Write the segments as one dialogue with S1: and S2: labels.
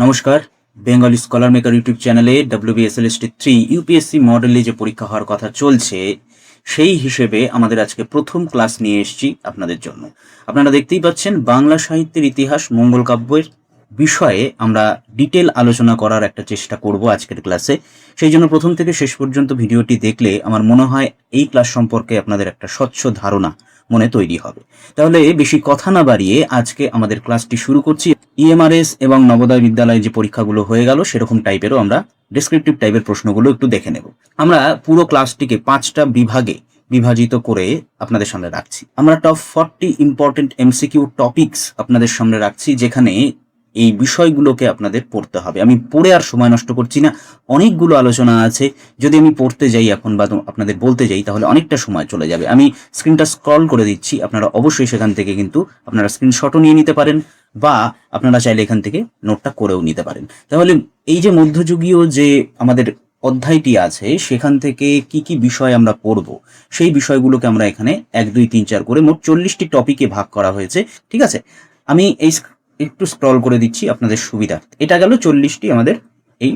S1: নমস্কার। Bengali scholar maker YouTube চ্যানেলে WBSLST3 UPSC মডেলে যে পরীক্ষা হওয়ার কথা চলছে সেই হিসেবে আমাদের আজকে প্রথম ক্লাস নিয়ে এসেছি আপনাদের জন্য। আপনারা দেখতেই পাচ্ছেন বাংলা সাহিত্যের ইতিহাস মঙ্গল কাব্যের বিষয়ে আমরা ডিটেল আলোচনা করার একটা চেষ্টা করব আজকের ক্লাসে। সেই জন্য প্রথম থেকে শেষ পর্যন্ত ভিডিওটি দেখলে আমার মনে হয় এই ক্লাস সম্পর্কে আপনাদের একটা স্বচ্ছ ধারণা মনে তৈরি হবে। তাহলে বেশি কথা না বাড়িয়ে আজকে আমাদের ক্লাসটি শুরু করছি। ইএমআরএস এবং নবোদয় বিদ্যালয়ে যে পরীক্ষাগুলো হয়ে গেল সেরকম টাইপেরও আমরা ডেসক্রিপটিভ টাইপের প্রশ্নগুলো একটু দেখে নেব। আমরা পুরো ক্লাসটিকে 5টা বিভাগে বিভাজিত করে আপনাদের সামনে রাখছি। আমরা টপ 40 ইম্পর্টেন্ট এমসিকিউ টপিকস আপনাদের সামনে রাখছি, যেখানে এই বিষয়গুলোকে আপনাদের পড়তে হবে। আমি পড়ে আর সময় নষ্ট করছি না, অনেকগুলো আলোচনা আছে। যদি আমি পড়তে যাই এখন বা আপনাদের বলতে যাই তাহলে অনেকটা সময় চলে যাবে। আমি স্ক্রিনটা স্ক্রল করে দিচ্ছি, আপনারা অবশ্যই সেখান থেকে কিন্তু আপনারা স্ক্রিনশটও নিয়ে নিতে পারেন বা আপনারা চাইলে এখান থেকে নোটটা করেও নিতে পারেন। তাহলে এই যে মধ্যযুগীয় যে আমাদের অধ্যায়টি আছে সেখান থেকে কি কি বিষয় আমরা পড়ব সেই বিষয়গুলোকে আমরা এখানে 1 2 3 4 করে মোট 40টি টপিকে ভাগ করা হয়েছে। ঠিক আছে, আমি এই একটু স্ক্রল করে দিচ্ছি আপনাদের সুবিধা। এটা গেল 40টি আমাদের এই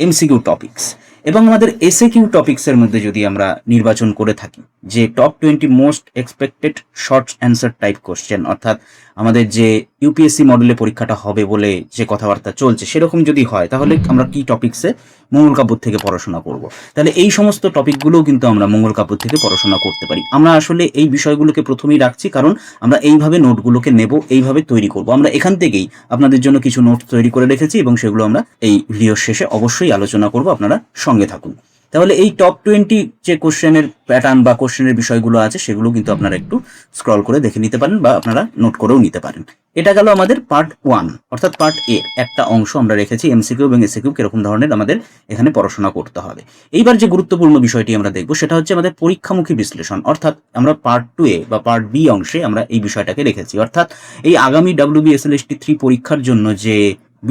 S1: এমসিকিউ টপিকস। এবং আমাদের এসএকিউ টপিক্সের মধ্যে যদি আমরা নির্বাচন করে থাকি যে top 20 most expected short answer type question, অর্থাৎ আমাদের যে ইউপিএসসি মডেলে পরীক্ষাটা হবে বলে যে কথাবার্তা চলছে সেরকম যদি হয় তাহলে আমরা কি টপিক্সে মঙ্গল কাব্য থেকে পড়াশোনা করব। তাহলে এই সমস্ত টপিকগুলোও কিন্তু আমরা মঙ্গল কাব্য থেকে পড়াশোনা করতে পারি। আমরা আসলে এই বিষয়গুলোকে প্রথমেই রাখছি কারণ আমরা এইভাবে নোটগুলোকে নেব, এইভাবে তৈরি করব। আমরা এখান থেকেই আপনাদের জন্য কিছু নোট তৈরি করে রেখেছি এবং সেগুলো আমরা এই ভিডিওর শেষে অবশ্যই আলোচনা করব, আপনারা সঙ্গে থাকুন। তাহলে এই টপ 20 যে কোশ্চেনের প্যাটার্ন বা কোশ্চেনের বিষয়গুলো আছে সেগুলো কিন্তু আপনারা একটু স্ক্রল করে দেখে নিতে পারেন বা আপনারা নোট করেও নিতে পারেন। এটা গেল আমাদের পার্ট 1, অর্থাৎ পার্ট এ একটা অংশ আমরা রেখেছি এমসিকিউ এবং এসএকিউ কিরকম ধরনের আমাদের এখানে পড়াশোনা করতে হবে। এইবার যে গুরুত্বপূর্ণ বিষয়টি আমরা দেখব সেটা হচ্ছে আমাদের পরীক্ষামুখী বিশ্লেষণ, অর্থাৎ আমরা পার্ট 2 বা পার্ট বি অংশে আমরা এই বিষয়টাকে রেখেছি। অর্থাৎ এই আগামী WBSLST3 পরীক্ষার জন্য যে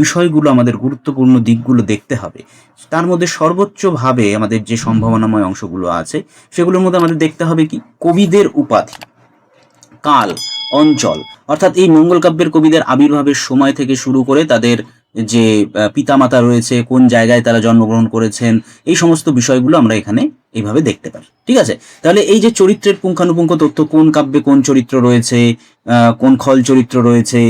S1: বিষয়গুলো আমাদের গুরুত্বপূর্ণ দিকগুলো দেখতে হবে তার মধ্যে সর্বোচ্চভাবে আমাদের যে সম্ভাবনাময় অংশগুলো আছে সেগুলোর মধ্যে আমাদের দেখতে হবে কি কবিদের উপাধি, কাল, অঞ্চল, অর্থাৎ এই মঙ্গল কাব্যের কবিদের আবির্ভাবের সময় থেকে শুরু করে তাদের যে পিতামাতা রয়েছে, কোন জায়গায় তারা জন্মগ্রহণ করেছেন, এই সমস্ত বিষয়গুলো আমরা এখানে এইভাবে দেখতে পারি। ঠিক আছে, তাহলে এই যে চরিত্রের পুঙ্খানুপুঙ্খ তথ্য, কোন কাব্যে কোন চরিত্র রয়েছে, কোন খল চরিত্র রয়েছে,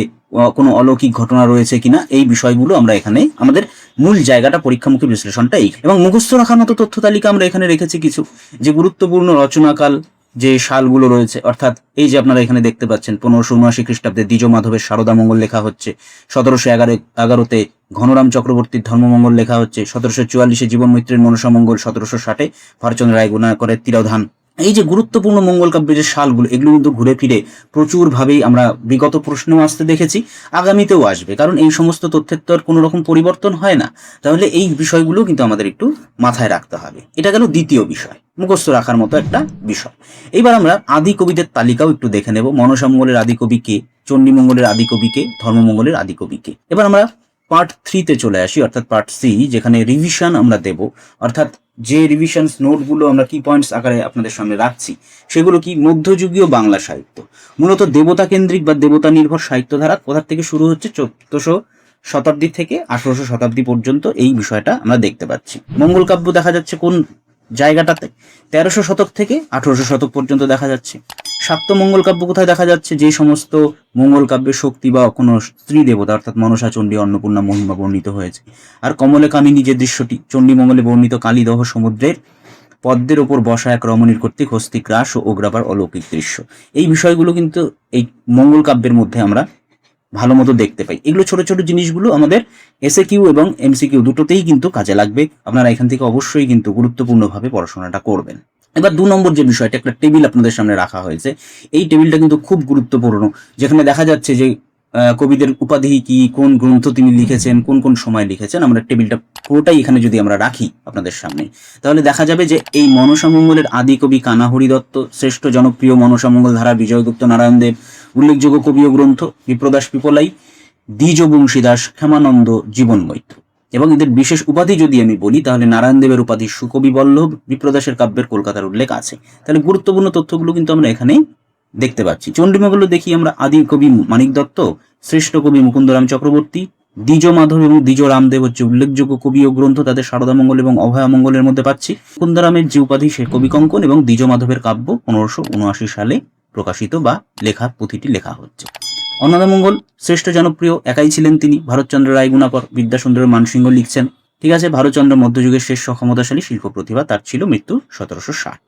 S1: কোনো অলৌকিক ঘটনা রয়েছে কিনা, এই বিষয়গুলো আমরা এখানে আমাদের মূল জায়গাটা পরীক্ষামুখী বিশ্লেষণটা এই। এবং মুখস্থ রাখার মতো তথ্য তালিকা আমরা এখানে রেখেছি কিছু যে গুরুত্বপূর্ণ রচনাকাল যে সালগুলো রয়েছে, অর্থাৎ এই যে আপনারা এখানে দেখতে পাচ্ছেন 1579 খ্রিস্টাব্দে দ্বিজ মাধবের সারদা মঙ্গল লেখা হচ্ছে, 1711-তে ঘনরাম চক্রবর্তীর ধর্মমঙ্গল লেখা হচ্ছে, 1744-এ জীবন মৈত্রের মনসা মঙ্গল, 1760-এ ভারতচন্দ্র রায়গুণাকরের তিরোধান। এই যে গুরুত্বপূর্ণ মঙ্গল কাব্যের যে সালগুলো এগুলো কিন্তু ঘুরে ফিরে প্রচুরভাবেই আমরা বিগত প্রশ্নেও আসতে দেখেছি, আগামীতেও আসবে, কারণ এই সমস্ত তথ্যের তো আর কোনো রকম পরিবর্তন হয় না। তাহলে এই বিষয়গুলো কিন্তু আমাদের একটু মাথায় রাখতে হবে। এটা গেল দ্বিতীয় বিষয়, মুখস্থ রাখার মতো একটা বিষয়। এইবার আমরা আদি কবিদের তালিকাও একটু দেখে নেব। মনসা মঙ্গলের আদি কবি কে, চণ্ডীমঙ্গলের আদি কবি কে, ধর্মমঙ্গলের আদি কবি কে। এবার আমরা পার্ট 3-তে চলে আসি, অর্থাৎ পার্ট সি, যেখানে রিভিশন আমরা দেব। অর্থাৎ যে রিভিশনস নোটগুলো আমরা কি পয়েন্টস আকারে আপনাদের সামনে রাখছি সেগুলো কি মধ্যযুগীয় বাংলা সাহিত্য, মূলত দেবতা কেন্দ্রিক বা দেবতা নির্ভর সাহিত্য ধারা কোথা থেকে শুরু হচ্ছে 1400 শতাব্দী থেকে 1800 শতাব্দী পর্যন্ত, এই বিষয়টা আমরা দেখতে পাচ্ছি। মঙ্গল কাব্য দেখা যাচ্ছে কোন জায়গাটাতে 1300 শতক থেকে 1800 শতক পর্যন্ত দেখা যাচ্ছে। শাক্ত মঙ্গল কাব্য কোথায় দেখা যাচ্ছে, যে সমস্ত মঙ্গল কাব্যের শক্তি বা কোনো স্ত্রী দেবতা অর্থাৎ মনসা, চণ্ডী, অন্নপূর্ণা, মহিমা বর্ণিত হয়েছে। আর কমলে কামিনী যে দৃশ্যটি, চণ্ডীমঙ্গলে বর্ণিত কালীদহ সমুদ্রের পদ্মের ওপর বসা এক রমণীর কর্তৃক হস্তিগ্রাস ও ওগ্রাবার অলৌকিক দৃশ্য, এই বিষয়গুলো কিন্তু এই মঙ্গল কাব্যের মধ্যে আমরা ভালো মতো দেখতে পাই। এগুলো ছোট ছোট জিনিসগুলো আমাদের এসএকিউ এবং এমসিকিউ দুটোতেই কিন্তু কাজে লাগবে। আপনারা এখান থেকে অবশ্যই কিন্তু গুরুত্বপূর্ণভাবে পড়াশোনাটা করবেন। এবার 2 নম্বর যে বিষয়টা, একটা টেবিল আপনাদের সামনে রাখা হয়েছে। এই টেবিলটা কিন্তু খুব গুরুত্বপূর্ণ, যেখানে দেখা যাচ্ছে যে কবিদের উপাধি কি, কোন গ্রন্থ তিনি লিখেছেন, কোন কোন সময় লিখেছেন। আমরা টেবিলটা পুরোটাই এখানে যদি আমরা রাখি আপনাদের সামনে তাহলে দেখা যাবে যে এই মনসা মঙ্গলের আদি কবি কানা হরিদত্ত, শ্রেষ্ঠ জনপ্রিয় মনসা মঙ্গল ধারা বিজয়গুপ্ত নারায়ণদেব, উল্লেখযোগ্য কবি ও গ্রন্থ বিপ্রদাস পিপলাই, দ্বিজ বংশীদাস, ক্ষেমানন্দ, জীবন মৈত্র। এবং এদের বিশেষ উপাধি যদি আমি বলি তাহলে নারায়ণদেবের উপাধি সুকবি বল্লভ, বিপ্রদাসের কাব্যের কলকাতার উল্লেখ আছে। তাহলে গুরুত্বপূর্ণ তথ্যগুলো কিন্তু আমরা এখানে দেখতে পাচ্ছি। চণ্ডীমঙ্গল দেখি আমরা আদি কবি মানিক দত্ত, শ্রেষ্ঠ কবি মুকুন্দরাম চক্রবর্তী, দ্বিজ মাধব এবং দ্বিজ রামদেব হচ্ছে উল্লেখযোগ্য কবি ও গ্রন্থ, তাদের শারদামঙ্গল এবং অভয়ামঙ্গলের মধ্যে পাচ্ছি। মুকুন্দারামের যে উপাধি সে কবি কঙ্কন, এবং দ্বিজ মাধবের কাব্য 1579 সালে প্রকাশিত বা লেখা পুঁথিটি লেখা হচ্ছে। অন্নদামঙ্গল শ্রেষ্ঠ জনপ্রিয় একাই ছিলেন তিনি। ভারতচন্দ্র রায় গুণাকর, বিদ্যাসুন্দর মানসিংহ লিখছেন। ঠিক আছে, ভারতচন্দ্র মধ্যযুগের শেষ ক্ষমতাশালী শিল্প প্রতিভা, তার ছিল মৃত্যু 1760।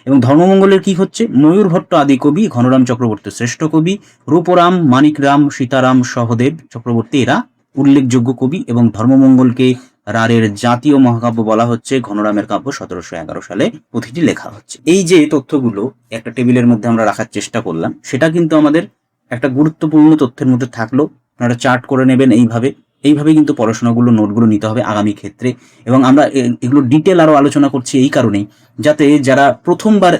S1: এবং ধর্মমঙ্গলের কি হচ্ছে, ময়ূর ভট্ট আদি কবি, ঘনরাম চক্রবর্তী শ্রেষ্ঠ কবি, রূপরাম, মানিকরাম, সীতারাম, সহদেব চক্রবর্তী এরা উল্লেখযোগ্য কবি। এবং ধর্মমঙ্গলকে রাঢ়ের জাতীয় মহাকাব্য বলা হচ্ছে। ঘনরামের কাব্য 1711 সালে পুঁথিটি লেখা হচ্ছে। এই যে তথ্যগুলো একটা টেবিলের মধ্যে আমরা রাখার চেষ্টা করলাম, সেটা কিন্তু আমাদের একটা গুরুত্বপূর্ণ তথ্যের মধ্যে থাকলো। আপনারা চার্ট করে নেবেন এইভাবে কিন্তু পড়াশোনাগুলো নোটগুলো নিতে হবে আগামী ক্ষেত্রে। এবং আমরা এগুলো ডিটেল আরো আলোচনা করছি এই কারণেই, যাতে যারা প্রথমবার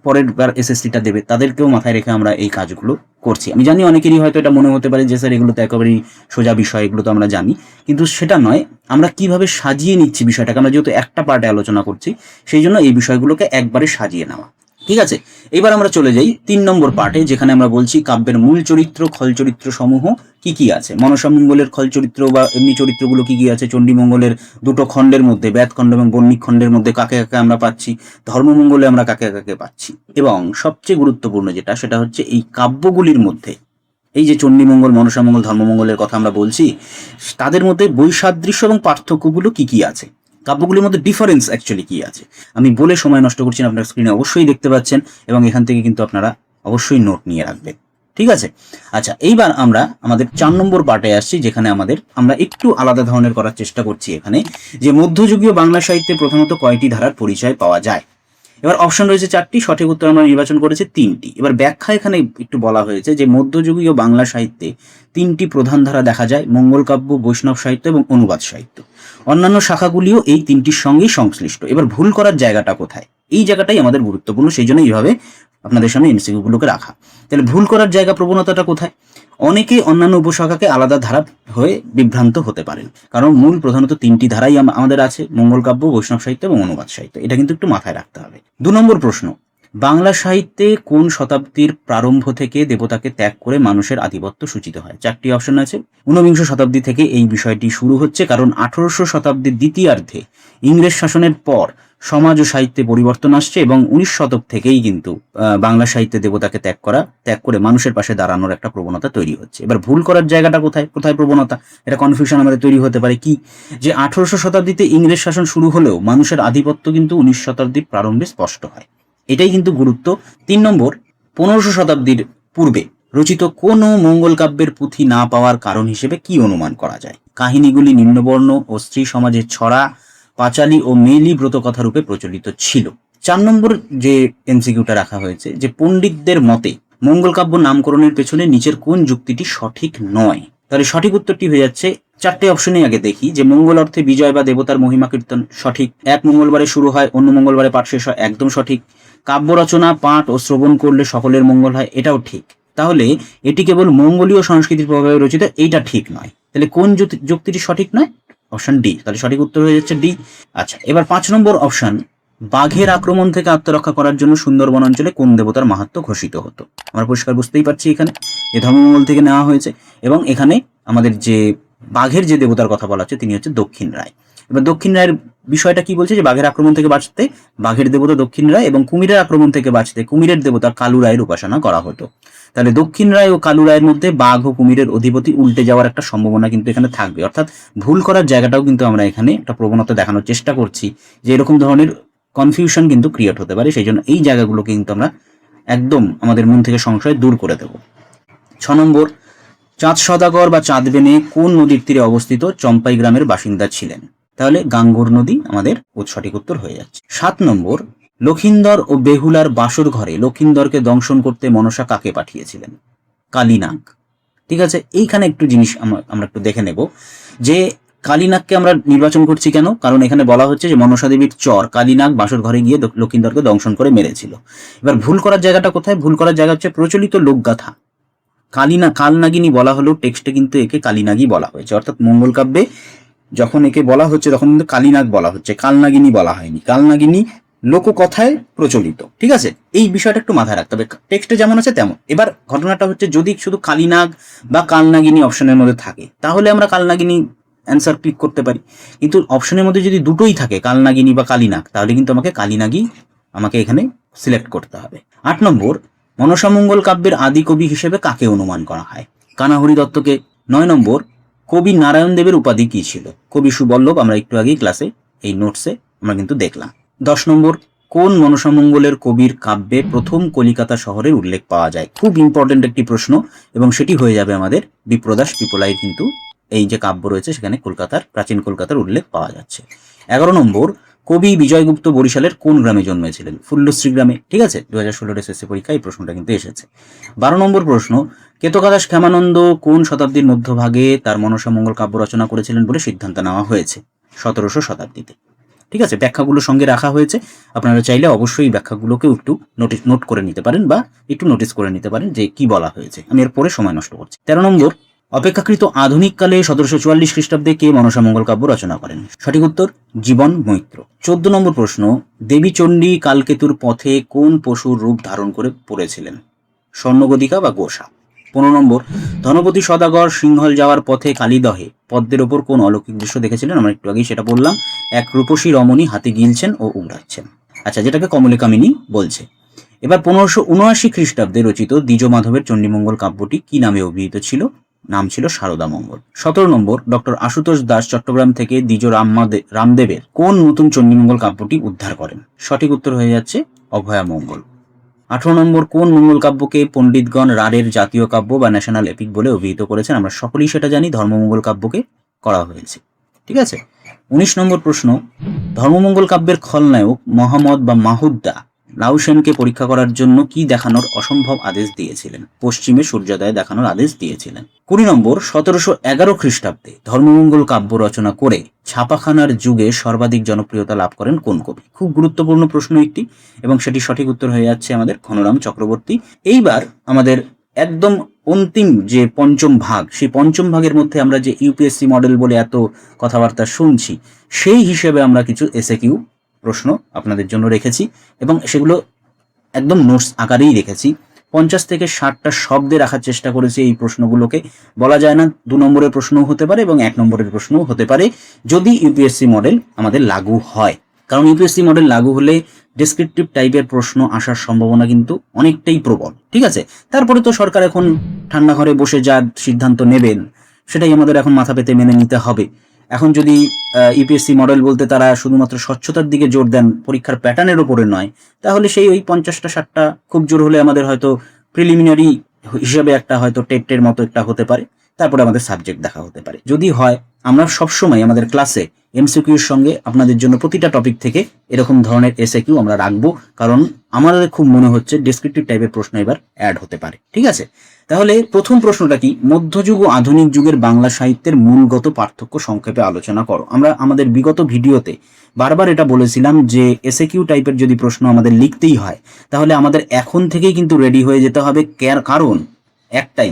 S1: পরের বার এসএসসিটা দেবে তাদেরকেও মাথায় রেখে আমরা এই কাজগুলো করছি। আমি জানি অনেকেরই হয়তো এটা মনে হতে পারে যে স্যার এগুলো তো একেবারেই সোজা বিষয়, এগুলো তো আমরা জানি, কিন্তু সেটা নয়। আমরা কিভাবে সাজিয়ে নিচ্ছি বিষয়টাকে, আমরা যেহেতু একটা পার্টে আলোচনা করছি সেই জন্য এই বিষয়গুলোকে একবারে সাজিয়ে নেওয়া। ঠিক আছে, এবার আমরা চলে যাই 3 নম্বর পার্টে, যেখানে আমরা বলছি কাব্যের মূল চরিত্র, খল চরিত্র সমূহ কি কি আছে। মনসামঙ্গলের খল চরিত্র বা এমনি চরিত্রগুলো কি কি আছে। চণ্ডীমঙ্গলের দুটো খণ্ডের মধ্যে, ব্যাতখণ্ড এবং বর্ণিক খণ্ডের মধ্যে কাকে কাকে আমরা পাচ্ছি, ধর্মমঙ্গলে আমরা কাকে কাকে পাচ্ছি। এবং সবচেয়ে গুরুত্বপূর্ণ যেটা, সেটা হচ্ছে এই কাব্যগুলির মধ্যে, এই যে চণ্ডীমঙ্গল, মনসামঙ্গল, ধর্মমঙ্গলের কথা আমরা বলছি, তাদের মধ্যে বৈসাদৃশ্য এবং পার্থক্যগুলো কি কি আছে, কাব্যগুলির মধ্যে ডিফারেন্স অ্যাকচুয়ালি কি আছে। আমি বলে সময় নষ্ট করছি না, আপনার স্ক্রিনে অবশ্যই দেখতে পাচ্ছেন, এবং এখান থেকে কিন্তু আপনারা অবশ্যই নোট নিয়ে রাখবেন। ঠিক আছে, আচ্ছা, এইবার আমরা আমাদের 4 নম্বর পার্টে আসছি, যেখানে আমরা একটু আলাদা ধরনের করার চেষ্টা করছি এখানে, যে মধ্যযুগীয় বাংলা সাহিত্যে প্রথমত কয়টি ধারার পরিচয় পাওয়া যায়। এবার অপশন রয়েছে 4টি, সঠিক উত্তর আমরা নির্বাচন করেছি 3টি। এবার ব্যাখ্যা এখানে একটু বলা হয়েছে যে মধ্যযুগীয় বাংলা সাহিত্যে 3টি প্রধান ধারা দেখা যায়, মঙ্গল কাব্য, বৈষ্ণব সাহিত্য এবং অনুবাদ সাহিত্য। অন্যান্য শাখাগুলিও এই 3টির সঙ্গেই সংশ্লিষ্ট। এবার ভুল করার জায়গাটা কোথায়, এই জায়গাটাই আমাদের গুরুত্বপূর্ণ, সেই জন্য এইভাবে আপনাদের সামনে এমসিকিউগুলোকে রাখা। তাহলে ভুল করার জায়গা, প্রবণতাটা কোথায়। অনেকে অন্যান্য উপশাখাকে আলাদা ধারা হয়ে বিভ্রান্ত হতে পারেন, কারণ মূল প্রধানত 3টি ধারাই আমাদের আছে, মঙ্গল কাব্য, বৈষ্ণব সাহিত্য এবং অনুবাদ সাহিত্য। এটা কিন্তু একটু মাথায় রাখতে হবে। 2 নম্বর প্রশ্ন, বাংলা সাহিত্যে কোন শতাব্দীর প্রারম্ভ থেকে দেবতাকে ত্যাগ করে মানুষের আধিপত্য সূচিত হয়। 4টি অপশন আছে। 19 শতাব্দী থেকে এই বিষয়টি শুরু হচ্ছে, কারণ 1800 শতাব্দীর দ্বিতীয়ার্ধে ইংরেজ শাসনের পর সমাজ ও সাহিত্যে পরিবর্তন আসছে, এবং 19 শতক থেকেই কিন্তু বাংলা সাহিত্যে দেবতাকে ত্যাগ করে মানুষের পাশে দাঁড়ানোর একটা প্রবণতা তৈরি হচ্ছে। এবার ভুল করার জায়গাটা কোথায় প্রবণতা, এটা কনফিউশন আমাদের তৈরি হতে পারে কি, যে 1800 শতাব্দীতে ইংরেজ শাসন শুরু হলেও মানুষের আধিপত্য কিন্তু 19 শতাব্দীর প্রারম্ভে স্পষ্ট হয়। এটাই কিন্তু গুরুত্ব। 3 নম্বর, 1500 শতাব্দীর পূর্বে রচিত কোনো মঙ্গল কাব্যের পুঁথি না পাওয়ার কারণ হিসেবে কি অনুমান করা যায়। কাহিনীগুলি নিম্নবর্ণ ও স্ত্রী সমাজের ছড়া, পাঁচালী ও মেলি ব্রতকথা রূপে প্রচলিত ছিল। 4 নম্বর যে এমসিকিউটা রাখা হয়েছে, যে পণ্ডিতদের মতে মঙ্গল কাব্য নামকরণের পেছনে নিচের কোন যুক্তিটি সঠিক নয়। তাহলে সঠিক উত্তরটি হয়ে যাচ্ছে 4টে অপশনে আগে দেখি, যে মঙ্গল অর্থে বিজয় বা দেবতার মহিমা কীর্তন, সঠিক। 1 মঙ্গলবারে শুরু হয়, অন্য মঙ্গলবারে পাঠ শেষ হয়, একদম সঠিক। কাব্য রচনা, পাঠ ও শ্রবণ করলে সকলের মঙ্গল হয়, এটাও ঠিক। তাহলে এটি কেবল মঙ্গোলীয় সংস্কৃতির প্রভাবে রচিত, এইটা ঠিক নয়। তাহলে কোন যুক্তিটি সঠিক নয়, অপশন ডি। তাহলে সঠিক উত্তর হয়ে যাচ্ছে ডি। আচ্ছা, এবার 5 নম্বর অপশন, বাঘের আক্রমণ থেকে আত্মরক্ষা করার জন্য সুন্দরবন অঞ্চলে কোন দেবতার মাহাত্ম্য ঘোষিত হতো। আমরা পরিষ্কার বুঝতেই পারছি এখানে যে ধর্মমঙ্গল থেকে নেওয়া হয়েছে, এবং এখানে আমাদের যে বাঘের যে দেবতার কথা বলা হচ্ছে তিনি হচ্ছে দক্ষিণ রায়। এবার দক্ষিণ রায়ের বিষয়টা কি বলছে, যে বাঘের আক্রমণ থেকে বাঁচতে বাঘের দেবতা দক্ষিণ রায়, এবং কুমিরের আক্রমণ থেকে বাঁচতে কুমিরের দেবতা কালু রায়ের উপাসনা করা হতো। তাহলে দক্ষিণ রায় ও কালু রায়ের মধ্যে বাঘ ও কুমিরের অধিপতি উল্টে যাওয়ার একটা সম্ভাবনা কিন্তু এখানে থাকবে। অর্থাৎ ভুল করার জায়গাটাও কিন্তু আমরা এখানে একটা প্রবণতা দেখানোর চেষ্টা করছি, যে এরকম ধরনের কনফিউশন কিন্তু ক্রিয়েট হতে পারে। সেই জন্য এই জায়গাগুলোকে কিন্তু আমরা একদম আমাদের মন থেকে সংশয় দূর করে দেব। 6 নম্বর, চাঁদ সদাগর বা চাঁদবেনে কোন নদীর তীরে অবস্থিত চম্পাই গ্রামের বাসিন্দা ছিলেন। তাহলে গাঙ্গুর নদী আমাদের সঠিক উত্তর হয়ে যাচ্ছে। 7 নম্বর, লক্ষিন্দর ও বেহুলার বাসর ঘরে লক্ষিন্দরকে দংশন করতে মনসা কাকে পাঠিয়েছিলেন। কালীনাগ। ঠিক আছে, এইখানে একটু জিনিস আমরা একটু দেখে নেব, যে কালীনাগকে আমরা নির্বাচন করছি কেন, কারণ এখানে বলা হচ্ছে যে মনসা দেবীর চর কালীনাগ বাসর ঘরে গিয়ে লক্ষিন্দরকে দংশন করে মেরেছিল। এবার ভুল করার জায়গাটা কোথায়, ভুল করার জায়গা হচ্ছে প্রচলিত লোকগাথা কালনাগিনী বলা হলেও টেক্সটে কিন্তু একে কালীনাগই বলা হয়েছে। অর্থাৎ মঙ্গল কাব্যে যখন একে বলা হচ্ছে তখন কিন্তু কালীনাগ বলা হচ্ছে, কালনাগিনী বলা হয়নি। কালনাগিনী লোককথায় প্রচলিত। ঠিক আছে, এই বিষয়টা একটু মাথায় রাখতে হবে, টেক্সটে যেমন আছে তেমন। এবার ঘটনাটা হচ্ছে যদি শুধু কালীনাগ বা কালনাগিনী অপশনের মধ্যে থাকে তাহলে আমরা কালনাগিনী অ্যান্সার ক্লিক করতে পারি, কিন্তু অপশনের মধ্যে যদি দুটোই থাকে কালনাগিনী বা কালীনাগ তাহলে কিন্তু আমাকে কালীনাগী এখানে সিলেক্ট করতে হবে। 8 নম্বর, মনসামঙ্গল কাব্যের আদি কবি হিসেবে কাকে অনুমান করা হয়? কানাহরি দত্তকে। 9 নম্বর, কবি নারায়ণ দেবের উপাধি কি ছিল? কবি সুবল্লভ, আমরা একটু আগেই ক্লাসে এই নোটসে আমরা কিন্তু দেখলাম। 10 নম্বর, কোন মনসামঙ্গলের কবির কাব্যে প্রথম কলিকাতা শহরের উল্লেখ পাওয়া যায়? খুব ইম্পর্টেন্ট একটি প্রশ্ন, এবং সেটি হয়ে যাবে আমাদের বিপ্রদাস পিপলাইয়ের কিন্তু এই যে কাব্য রয়েছে সেখানে প্রাচীন কলকাতার উল্লেখ পাওয়া যাচ্ছে। 11 নম্বর, কবি বিজয়গুপ্ত বরিশালের কোন গ্রামে জন্মেছিলেন? ফুল্লশ্রী গ্রামে। ঠিক আছে, 2016 এসএসসি পরীক্ষায় এই প্রশ্নটা কিন্তু এসেছে। 12 নম্বর প্রশ্ন, কেতকাদাস ক্ষেমানন্দ কোন শতাব্দীর মধ্যভাগে তার মনসামঙ্গল কাব্য রচনা করেছিলেন বলে সিদ্ধান্ত নেওয়া হয়েছে? 1700 শতাব্দীতে। ঠিক আছে, ব্যাখ্যাগুলো সঙ্গে রাখা হয়েছে, আপনারা চাইলে অবশ্যই ব্যাখ্যাগুলোকে একটু নোট করে নিতে পারেন বা একটু নোটিস করে নিতে পারেন যে কি বলা হয়েছে। আমি এর পরে সময় নষ্ট করছি। 13 নম্বর, অপেক্ষাকৃত আধুনিক কালে 1744 খ্রিস্টাব্দে কে মনসামঙ্গল কাব্য রচনা করেন? সঠিক উত্তর জীবন মৈত্র। 14 নম্বর প্রশ্ন, দেবী চণ্ডী কালকেতুর পথে কোন পশুর রূপ ধারণ করে পড়েছিলেন? স্বর্ণগদিকা বা গোসা। 15 নম্বর, ধনপতি সদাগর সিংহল যাওয়ার পথে কালীদহে পদ্মের ওপর কোন অলৌকিক দৃশ্য দেখেছিলেন? আমরা একটু আগেই সেটা বললাম, এক রূপসী রমণী হাতে গিলছেন ও উগড়াচ্ছেন, আচ্ছা, যেটাকে কমলিকামিনী বলছে। এবার 1579 খ্রিস্টাব্দে রচিত দ্বিজ মাধবের চণ্ডীমঙ্গল কাব্যটি কি নামে অভিহিত ছিল? নাম ছিল সারদা মঙ্গল। 17 নম্বর, ডক্টর আশুতোষ দাস চট্টগ্রাম থেকে দ্বিজ রামদেবের কোন নতুন চণ্ডীমঙ্গল কাব্যটি উদ্ধার করেন? সঠিক উত্তর হয়ে যাচ্ছে অভয়া মঙ্গল। 18 নম্বর, কোন মঙ্গল কাব্যকে পণ্ডিতগণ রাঢ়ের জাতীয় কাব্য বা ন্যাশনাল এপিক বলে অভিহিত করেছেন? আমরা সকলেই সেটা জানি, ধর্মমঙ্গল কাব্যকে করা হয়েছে। ঠিক আছে, 19 নম্বর প্রশ্ন, ধর্মমঙ্গল কাব্যের খলনায়ক মোহাম্মদ বা মাহুদ্দা লাউসেনকে পরীক্ষা করার জন্য কি দেখানোর অসম্ভব আদেশ দিয়েছিলেন? পশ্চিমে সূর্যোদয় দেখানোর আদেশ দিয়েছিলেন। 20 নম্বর, 1711 খ্রিস্টাব্দে ধর্মমঙ্গল কাব্য রচনা করে ছাপাখানার যুগে সর্বাধিক জনপ্রিয়তা লাভ করেন কোন কবি? খুব গুরুত্বপূর্ণ প্রশ্ন একটি, এবং সেটি সঠিক উত্তর হয়ে যাচ্ছে আমাদের ঘনরাম চক্রবর্তী। এইবার আমাদের একদম অন্তিম যে পঞ্চম ভাগ, সেই পঞ্চম ভাগের মধ্যে আমরা যে ইউপিএসসি মডেল বলে এত কথাবার্তা শুনছি, সেই হিসেবে আমরা কিছু এসএকিউ প্রশ্ন আপনাদের জন্য রেখেছি, এবং সেগুলো একদম নোটস আকারেই রেখেছি। 50 থেকে 60টা শব্দে রাখার চেষ্টা করেছি এই প্রশ্নগুলোকে। বলা যায় না 2 নম্বরের প্রশ্নও হতে পারে এবং 1 নম্বরের প্রশ্নও হতে পারে যদি ইউপিএসসি মডেল আমাদের লাগু হয়, কারণ ইউপিএসসি মডেল লাগু হলে ডেসক্রিপটিভ টাইপের প্রশ্ন আসার সম্ভাবনা কিন্তু অনেকটাই প্রবল। ঠিক আছে, তারপরে তো সরকার এখন ঠান্ডা ঘরে বসে যা সিদ্ধান্ত নেবেন সেটাই আমাদের এখন মাথা পেতে মেনে নিতে হবে। এখন যদি ইউপিএসসি মডেল বলতে তারা শুধুমাত্র স্বচ্ছতার দিকে জোর দেন, পরীক্ষার প্যাটার্নের উপরে নয়, তাহলে সেই ওই 50টা 60টা খুব জোর হলে আমাদের হয়তো প্রিলিমিনারি হিসেবে একটা হয়তো টেটের মতো একটা হতে পারে, তারপরে আমাদের সাবজেক্ট দেখা হতে পারে। যদি হয়, আমরা সবসময় আমাদের ক্লাসে এমসিকিউর সঙ্গে আপনাদের জন্য প্রতিটা টপিক থেকে এরকম ধরনের এসএকিউ আমরা রাখবো, কারণ আমাদের খুব মনে হচ্ছে ডেসক্রিপটিভ টাইপের প্রশ্ন এবার অ্যাড হতে পারে। ঠিক আছে, তাহলে প্রথম প্রশ্নটা কি? মধ্যযুগ ও আধুনিক যুগের বাংলা সাহিত্যের মূলগত পার্থক্য সংক্ষেপে আলোচনা করো। আমরা আমাদের বিগত ভিডিওতে বারবার এটা বলেছিলাম যে এসএকিউ টাইপের যদি প্রশ্ন আমাদের লিখতেই হয় তাহলে আমাদের এখন থেকেই কিন্তু রেডি হয়ে যেতে হবে, কারণ একটাই,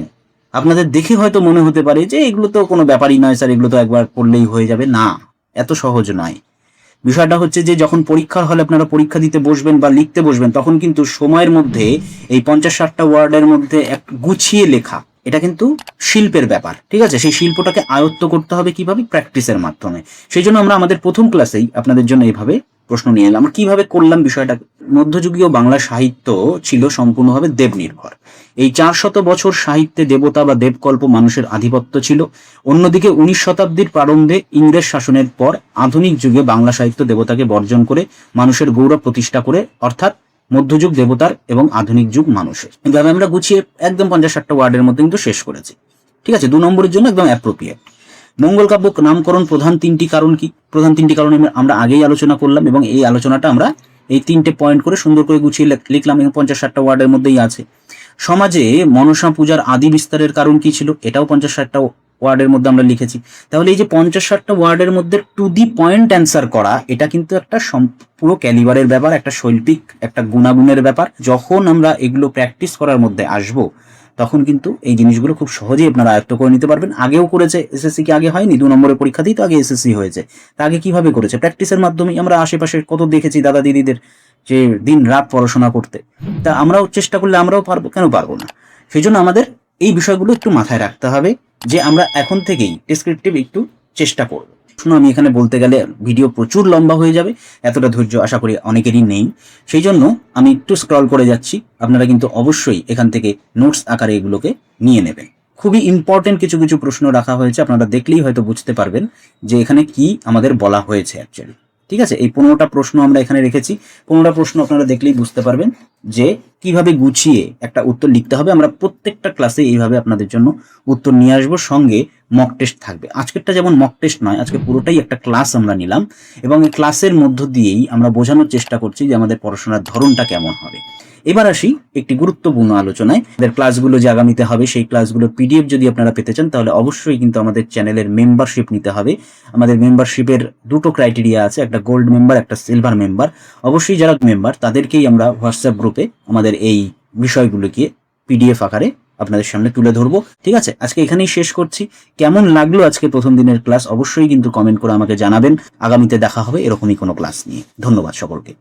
S1: আপনাদের দেখে হয়তো মনে হতে পারে যে এগুলো তো কোনো ব্যাপারই নয় স্যার, এগুলো তো একবার পড়লেই হয়ে যাবে। না, এত সহজ নয়। বিষয়টা হচ্ছে যে যখন পরীক্ষার হলে আপনারা পরীক্ষা দিতে বসবেন বা লিখতে বসবেন, তখন কিন্তু সময়ের মধ্যে এই 50-60টা ওয়ার্ডের মধ্যে এক গুছিয়ে লেখা, এটা কিন্তু শিল্পের ব্যাপার। ঠিক আছে, সেই শিল্পটাকে আয়ত্ত করতে হবে কিভাবে? প্র্যাকটিসের মাধ্যমে। সেই জন্য আমরা আমাদের প্রথম ক্লাসেই আপনাদের জন্য এইভাবে প্রশ্ন নিয়ে এলাম। আমরা কিভাবে করলাম বিষয়টা? মধ্যযুগীয় বাংলা সাহিত্য ছিল সম্পূর্ণভাবে দেব নির্ভর। এই 400 বছর সাহিত্যে দেবতা বা দেবকল্প মানুষের আধিপত্য ছিল। অন্যদিকে 19 শতাব্দীর প্রারম্ভে ইংরেজ শাসনের পর আধুনিক যুগে বাংলা সাহিত্য দেবতাকে বর্জন করে মানুষের গৌরব প্রতিষ্ঠা করে, অর্থাৎ মধ্যযুগ দেবতার এবং আধুনিক যুগ মানুষের। এভাবে আমরা গুছিয়ে একদম 50-60টা ওয়ার্ডের মধ্যে কিন্তু শেষ করেছি। ঠিক আছে, 2 নম্বরের জন্য একদম অ্যাপ্রোপ্রিয়েট। মঙ্গল কাব্য নামকরণ প্রধান 3টি কারণ কি? প্রধান 3টি কারণ আমরা আগেই আলোচনা করলাম, এবং এই আলোচনাটা আমরা এই 3টে পয়েন্ট করে সুন্দর করে গুছিয়ে লিখলাম, এবং 50-60টা ওয়ার্ডের মধ্যেই আছে। সমাজে মনসা পূজার আদি বিস্তারের কারণ কি ছিল? এটাও 50-60টা ওয়ার্ডের মধ্যে আমরা লিখেছি। তাহলে এই যে 50-60টা ওয়ার্ডের মধ্যে টু দি পয়েন্ট অ্যান্সার করা, এটা কিন্তু একটা পুরো ক্যালিবারের ব্যাপার, একটা শৈল্পিক, একটা গুণাগুণের ব্যাপার। যখন আমরা এগুলো প্র্যাকটিস করার মধ্যে আসবো তখন কিন্তু এই জিনিসগুলো খুব সহজেই আপনারা আয়ত্ত করে নিতে পারবেন। আগেও করেছে, এসএসসি কি আগে হয়নি? 2 নম্বরের পরীক্ষাতেই তো আগে এসএসসি হয়েছে। তা আগে কিভাবে করেছে? প্র্যাকটিসের মাধ্যমেই। আমরা আশেপাশে কত দেখেছি দাদা দিদিদের যে দিন রাত পড়াশোনা করতে। তা আমরাও চেষ্টা করলে আমরাও পারবো, কেন পারবো না? সেই জন্য আমাদের এই বিষয়গুলো একটু মাথায় রাখতে হবে যে আমরা এখন থেকেই ডেসক্রিপটিভ একটু চেষ্টা করব। শুনো, আমি এখানে বলতে গেলে ভিডিও প্রচুর লম্বা হয়ে যাবে, এতটা ধৈর্য আশা করি অনেকেরই নেই। সেই জন্য আমি একটু স্ক্রল করে যাচ্ছি। আপনারা কিন্তু অবশ্যই এখান থেকে নোটস আকারে এগুলোকে নিয়ে নেবেন। খুবই ইম্পর্টেন্ট কিছু কিছু প্রশ্ন রাখা হয়েছে, আপনারা দেখলেই হয়তো বুঝতে পারবেন যে এখানে কি আমাদের বলা হয়েছে অ্যাকচুয়ালি। ঠিক আছে, এই 15টা প্রশ্ন আমরা এখানে রেখেছি। 15টা প্রশ্ন আপনারা দেখলেই বুঝতে পারবেন যে কিভাবে গুছিয়ে একটা উত্তর লিখতে হবে। আমরা প্রত্যেকটা ক্লাসে এইভাবে আপনাদের জন্য উত্তর নিয়ে আসবো, সঙ্গে মক টেস্ট থাকবে। আজকেরটা যেমন মক টেস্ট নয়, আজকে পুরোটাই একটা ক্লাস আমরা নিলাম, এবং এই ক্লাসের মধ্য দিয়েই আমরা বোঝানোর চেষ্টা করছি যে আমাদের পড়াশোনার ধরনটা কেমন হবে। এবার আসি একটি গুরুত্বপূর্ণ আলোচনায়। আমাদের ক্লাসগুলো যে আগামীতে হবে, সেই ক্লাসগুলোর পিডিএফ যদি আপনারা পেতে চান, তাহলে অবশ্যই কিন্তু আমাদের চ্যানেলের মেম্বারশিপ নিতে হবে। আমাদের মেম্বারশিপের দুটো ক্রাইটেরিয়া আছে, একটা গোল্ড মেম্বার, একটা সিলভার মেম্বার। অবশ্যই যারা মেম্বার তাদেরকেই আমরা হোয়াটসঅ্যাপ গ্রুপে আমাদের এই বিষয়গুলোকে পিডিএফ আকারে আপনাদের সামনে তুলে ধরবো। ঠিক আছে, আজকে এখানেই শেষ করছি। কেমন লাগলো আজকে প্রথম দিনের ক্লাস অবশ্যই কিন্তু কমেন্ট করে আমাকে জানাবেন। আগামীতে দেখা হবে এরকমই কোনো ক্লাস নিয়ে। ধন্যবাদ সকলকে।